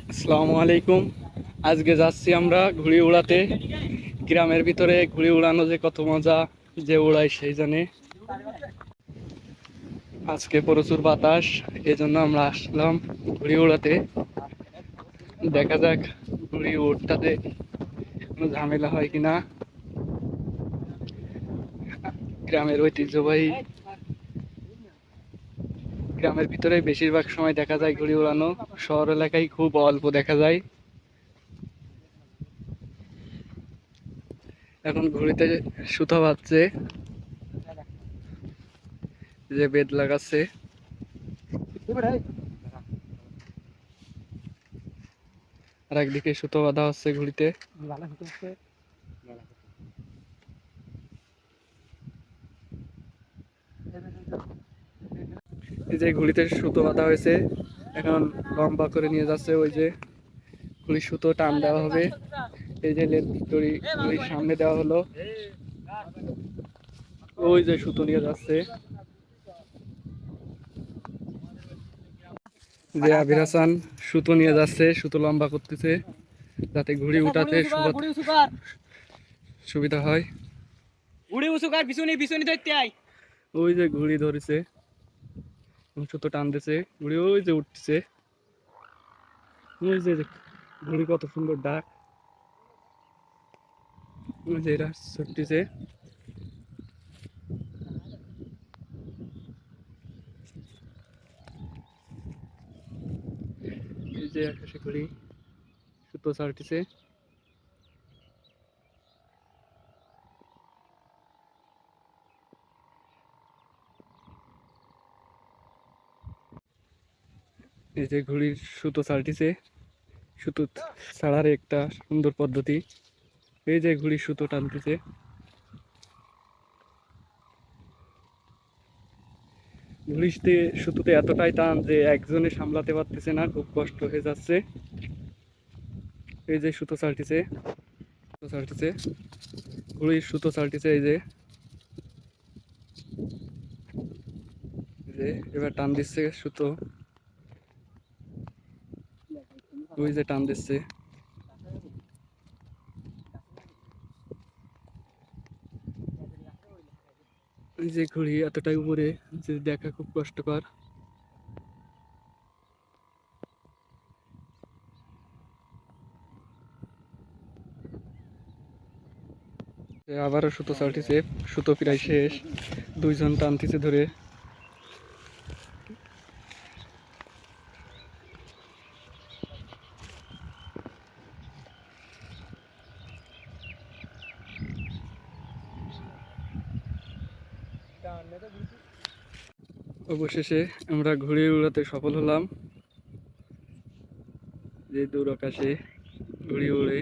আসসালামু আলাইকুম। আজকে যাচ্ছি আমরা ঘুড়ি উড়াতে। গ্রামের ভিতরে ঘুড়ি উড়ানো যে কত মজা, যে উড়াই সেই জানে। আজকে প্রচুর বাতাস, এজন্য আমরা আসলাম ঘুড়ি উড়াতে। দেখা যাক ঘুড়ি উড়টাতে কোনো ঝামেলা হয় কিনা। গ্রামের ঐতিহ্যবাহী, গ্রামের ভিতরে বেশিরভাগ সময় দেখা যায় ঘুড়ি উড়ানো, শহর এলাকায় খুব অল্প দেখা যায়। এখন ঘুড়িতে সুতা বাঁধছে, যে বেদ লাগাচ্ছে। আর একদিকে সুতো বাঁধা হচ্ছে ঘুড়িতে। এই যে ঘুড়িতে সুতো বাঁধা হয়েছে, এখন লম্বা করে নিয়ে যাচ্ছে। ওই যে ঘুড়ির সুতো টান দেওয়া হবে। এই যে দড়ি ঘুড়ির সামনে দেওয়া হলো, ওই যে সুতো নিয়ে যাচ্ছে। যে আবির হাসান সুতো নিয়ে যাচ্ছে, সুতো লম্বা করতেছে যাতে ঘুড়ি উঠাতে সুবিধা হয়। ওই যে ঘুড়ি ধরেছে, সুতো টানতেছে, ঘুড়ি ওই যে উঠতেছে। ওই যে ঘুড়ি কত সুন্দর ডাক, ওই যে এরা ছুটতেছে। এই যে আকাশে ঘুড়ি সুতো ছাড়তেছে। এই যে ঘুড়ির সুতো ছাড়তেছে, সুতো ছাড়ার একটা সুন্দর পদ্ধতি। এই যে ঘুড়ির সুতো টানতেছে। ঘুড়িতে সুতোতে এতটাই টান যে একজনে সামলাতে পারতেছে না, খুব কষ্ট হয়ে যাচ্ছে। এই যে সুতো ছাড়তেছে, সুতো ছাড়তেছে, ঘুড়ির সুতো ছাড়তেছে। এই যে এবার টান দিচ্ছে সুতো, ওই যে টান দিচ্ছে। এই যে ঘুড়ি এতটাই উপরে যে দেখা খুব কষ্টকর। আবারও সুতো ছাড়তেছে, সুতো প্রায় শেষ, দুইজন টানতেছে ধরে। অবশেষে আমরা ঘুড়ি উড়াতে সফল হলাম। যে দূর আকাশে ঘুড়ি উড়ে।